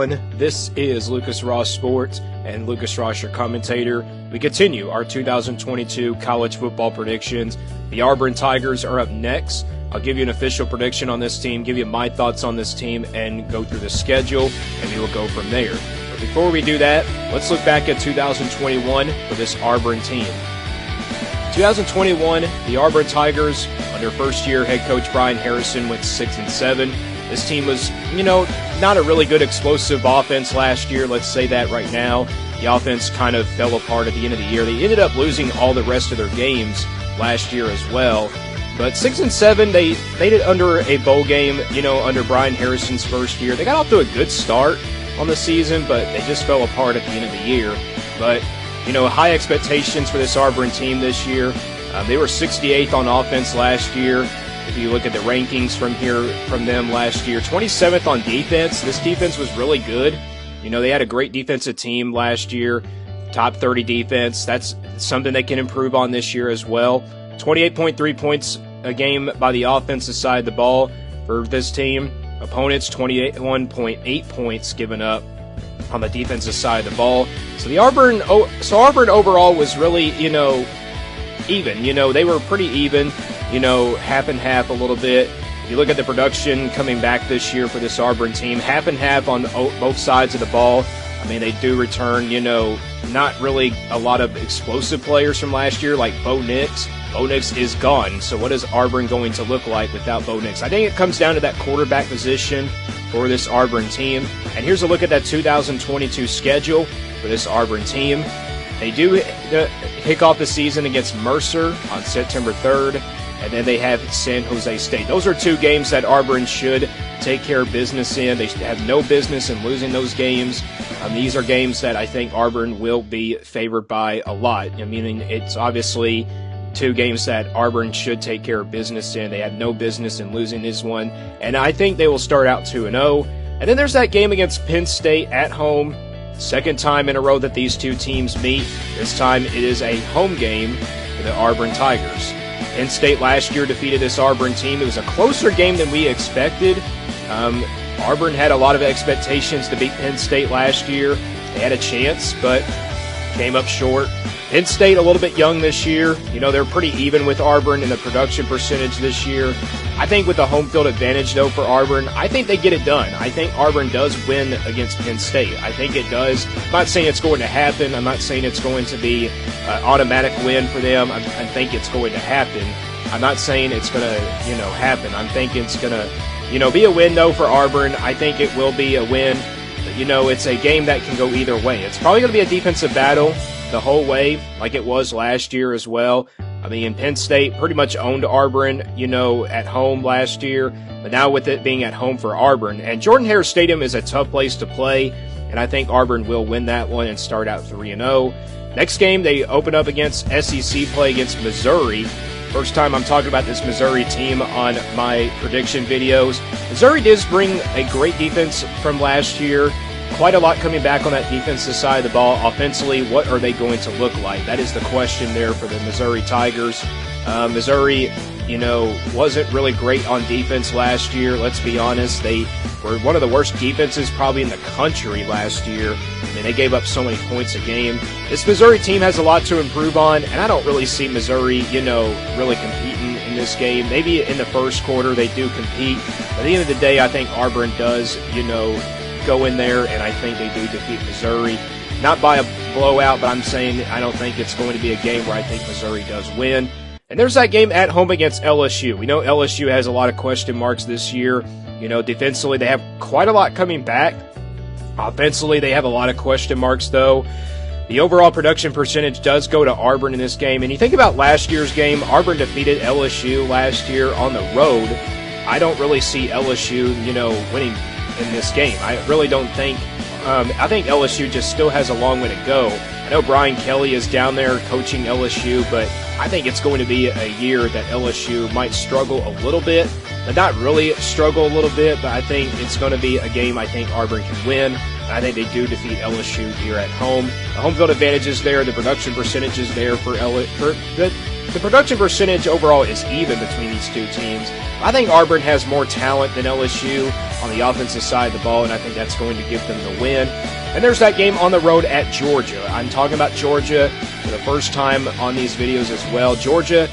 everyone. This is Lucas Ross Sports and Lucas Ross, your commentator. We continue our 2022 college football predictions. The Auburn Tigers are up next. I'll give you an official prediction on this team, give you my thoughts on this team, and go through the schedule, and we will go from there. But before we do that, let's look back at 2021 for this Auburn team. 2021, the Auburn Tigers, under first-year head coach Brian Harrison, went 6-7. This team was, not a really good explosive offense last year. Let's say that right now. The offense kind of fell apart at the end of the year. They ended up losing all the rest of their games last year as well. But 6-7, they made it under a bowl game, under Brian Harrison's first year. They got off to a good start on the season, but they just fell apart at the end of the year. But, high expectations for this Auburn team this year. They were 68th on offense last year. If you look at the rankings from them last year, 27th on defense. This defense was really good. They had a great defensive team last year, top 30 defense. That's something they can improve on this year as well. 28.3 points a game by the offensive side of the ball for this team. Opponents, 21.8 points given up on the defensive side of the ball. So Auburn overall was really, even. They were pretty even, half and half a little bit. If you look at the production coming back this year for this Auburn team, half and half on both sides of the ball. I mean, they do return, not really a lot of explosive players from last year like Bo Nix. Bo Nix is gone. So what is Auburn going to look like without Bo Nix? I think it comes down to that quarterback position for this Auburn team. And here's a look at that 2022 schedule for this Auburn team. They do kick off the season against Mercer on September 3rd, and then they have San Jose State. Those are two games that Auburn should take care of business in. They have no business in losing those games. These are games that I think Auburn will be favored by a lot. Meaning it's obviously two games that Auburn should take care of business in. They have no business in losing this one, and I think they will start out 2-0. And then there's that game against Penn State at home. Second time in a row that these two teams meet. This time it is a home game for the Auburn Tigers. Penn State last year defeated this Auburn team. It was a closer game than we expected. Auburn had a lot of expectations to beat Penn State last year. They had a chance, but came up short. Penn State a little bit young this year. They're pretty even with Auburn in the production percentage this year. I think with the home field advantage, though, for Auburn, I think they get it done. I think Auburn does win against Penn State. I think it does. I'm not saying it's going to happen. I'm not saying it's going to be an automatic win for them. I think it's going to happen. I'm not saying it's going to, happen. I'm thinking it's going to, be a win, though, for Auburn. I think it will be a win. But, it's a game that can go either way. It's probably going to be a defensive battle the whole way, like it was last year as well. Penn State pretty much owned Auburn, at home last year, but now with it being at home for Auburn. And Jordan-Hare Stadium is a tough place to play, and I think Auburn will win that one and start out 3-0. Next game, they open up against SEC play against Missouri. First time I'm talking about this Missouri team on my prediction videos. Missouri does bring a great defense from last year. Quite a lot coming back on that defensive side of the ball. Offensively, what are they going to look like? That is the question there for the Missouri Tigers. Missouri, wasn't really great on defense last year. Let's be honest. They were one of the worst defenses probably in the country last year. They gave up so many points a game. This Missouri team has a lot to improve on, and I don't really see Missouri, really competing in this game. Maybe in the first quarter they do compete. But at the end of the day, I think Auburn does, go in there, and I think they do defeat Missouri. Not by a blowout, but I'm saying I don't think it's going to be a game where I think Missouri does win. And there's that game at home against LSU. We know LSU has a lot of question marks this year. Defensively, they have quite a lot coming back. Offensively, they have a lot of question marks, though. The overall production percentage does go to Auburn in this game. And you think about last year's game, Auburn defeated LSU last year on the road. I don't really see LSU, winning in this game. I really don't think I think LSU just still has a long way to go. I know Brian Kelly is down there coaching LSU, but I think it's going to be a year that LSU might struggle a little bit, but not really struggle a little bit, but I think it's going to be a game I think Auburn can win. And I think they do defeat LSU here at home. The home field advantage is there. The production percentage is there for the the production percentage overall is even between these two teams. I think Auburn has more talent than LSU on the offensive side of the ball, and I think that's going to give them the win. And there's that game on the road at Georgia. I'm talking about Georgia for the first time on these videos as well. Georgia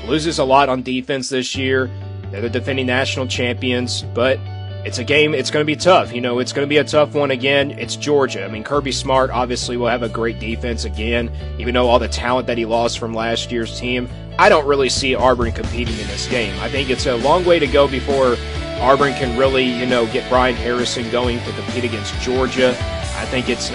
loses a lot on defense this year. They're the defending national champions, but it's a game, it's going to be tough. You know, it's going to be a tough one again. It's Georgia. I mean, Kirby Smart obviously will have a great defense again, even though all the talent that he lost from last year's team. I don't really see Auburn competing in this game. I think it's a long way to go before Auburn can really, get Brian Harrison going to compete against Georgia. I think it's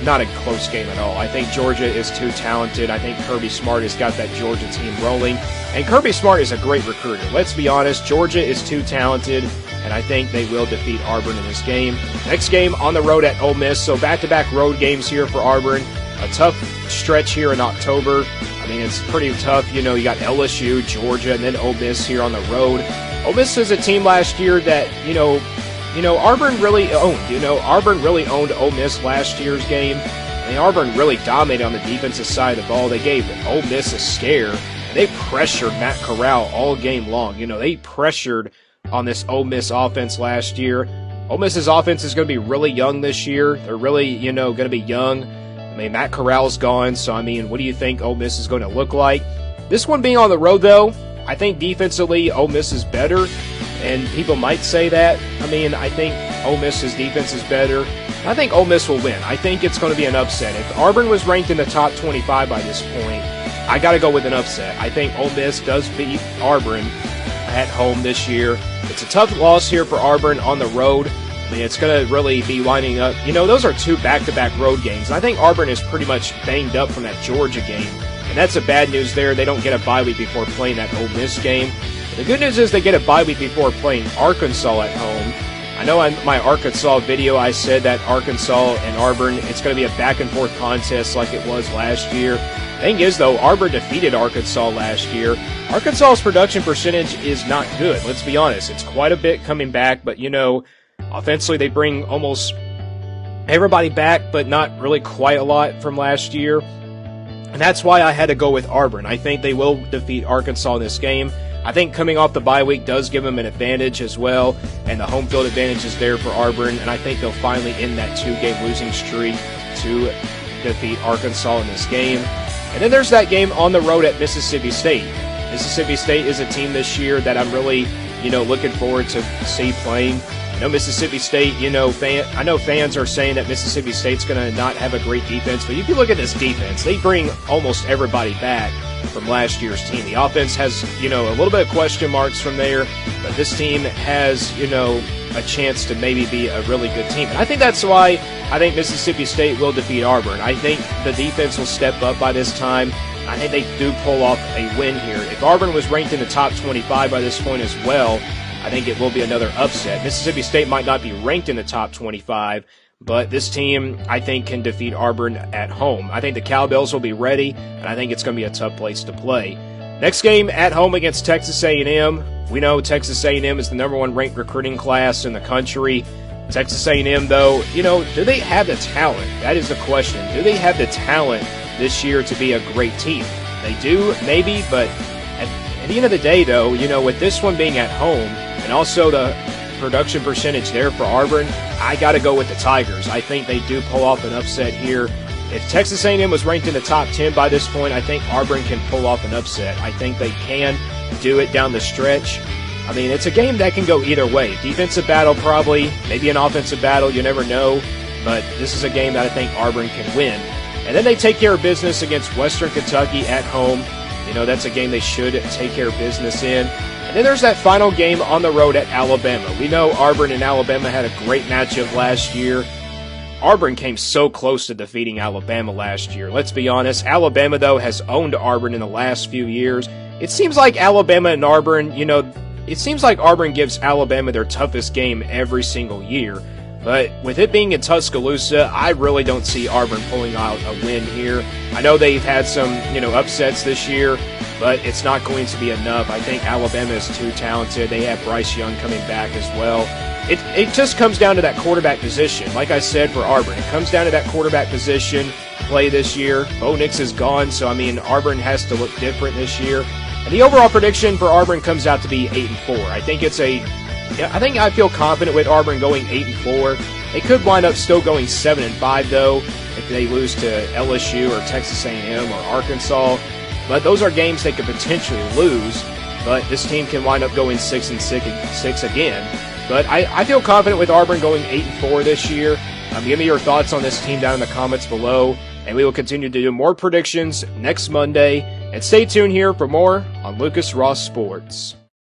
not a close game at all. I think Georgia is too talented. I think Kirby Smart has got that Georgia team rolling. And Kirby Smart is a great recruiter. Let's be honest, Georgia is too talented, and I think they will defeat Auburn in this game. Next game on the road at Ole Miss. So back-to-back road games here for Auburn. A tough stretch here in October. I mean, it's pretty tough. You got LSU, Georgia, and then Ole Miss here on the road. Ole Miss is a team last year that, Auburn really owned. Auburn really owned Ole Miss last year's game. I mean, Auburn really dominated on the defensive side of the ball. They gave Ole Miss a scare. They pressured Matt Corral all game long. They pressured on this Ole Miss offense last year. Ole Miss's offense is going to be really young this year. They're really, going to be young. I mean, Matt Corral's gone, so, I mean, what do you think Ole Miss is going to look like? This one being on the road, though, I think defensively Ole Miss is better, and people might say that. I mean, I think Ole Miss's defense is better. I think Ole Miss will win. I think it's going to be an upset. If Auburn was ranked in the top 25 by this point, I got to go with an upset. I think Ole Miss does beat Auburn at home this year. It's a tough loss here for Auburn on the road. I mean, it's going to really be winding up. Those are two back-to-back road games. And I think Auburn is pretty much banged up from that Georgia game. And that's the bad news there. They don't get a bye week before playing that Ole Miss game. The good news is they get a bye week before playing Arkansas at home. I know in my Arkansas video I said that Arkansas and Auburn, it's going to be a back-and-forth contest like it was last year. The thing is, though, Auburn defeated Arkansas last year. Arkansas's production percentage is not good. Let's be honest. It's quite a bit coming back, but, offensively they bring almost everybody back, but not really quite a lot from last year. And that's why I had to go with Auburn. I think they will defeat Arkansas in this game. I think coming off the bye week does give them an advantage as well, and the home field advantage is there for Auburn, and I think they'll finally end that two-game losing streak to defeat Arkansas in this game. And then there's that game on the road at Mississippi State. Mississippi State is a team this year that I'm really, looking forward to see playing. I know Mississippi State, I know fans are saying that Mississippi State's going to not have a great defense, but if you look at this defense, they bring almost everybody back from last year's team. The offense has, a little bit of question marks from there, but this team has, a chance to maybe be a really good team. And I think that's why I think Mississippi State will defeat Auburn. I think the defense will step up by this time. I think they do pull off a win here. If Auburn was ranked in the top 25 by this point as well, I think it will be another upset. Mississippi State might not be ranked in the top 25, but this team, I think, can defeat Auburn at home. I think the Cowbells will be ready, and I think it's going to be a tough place to play. Next game at home against Texas A&M. We know Texas A&M is the number one ranked recruiting class in the country. Texas A&M, though, do they have the talent? That is the question. Do they have the talent this year to be a great team? They do, maybe, but at the end of the day, though, with this one being at home and also the production percentage there for Auburn, I got to go with the Tigers. I think they do pull off an upset here. If Texas A&M was ranked in the top 10 by this point, I think Auburn can pull off an upset. I think they can do it down the stretch. I mean, it's a game that can go either way. Defensive battle probably, maybe an offensive battle, you never know. But this is a game that I think Auburn can win. And then they take care of business against Western Kentucky at home. That's a game they should take care of business in. And then there's that final game on the road at Alabama. We know Auburn and Alabama had a great matchup last year. Auburn came so close to defeating Alabama last year. Let's be honest. Alabama, though, has owned Auburn in the last few years. It seems like Alabama and Auburn, it seems like Auburn gives Alabama their toughest game every single year. But with it being in Tuscaloosa, I really don't see Auburn pulling out a win here. I know they've had some, upsets this year, but it's not going to be enough. I think Alabama is too talented. They have Bryce Young coming back as well. It just comes down to that quarterback position. Like I said for Auburn, it comes down to that quarterback position. play this year. Bo Nix is gone, so Auburn has to look different this year. And the overall prediction for Auburn comes out to be 8-4. I feel confident with Auburn going 8-4. They could wind up still going 7-5 though if they lose to LSU or Texas A&M or Arkansas. But those are games they could potentially lose. But this team can wind up going 6-6 again. But I feel confident with Auburn going 8-4 this year. Give me your thoughts on this team down in the comments below. And we will continue to do more predictions next Monday. And stay tuned here for more on Lucas Ross Sports.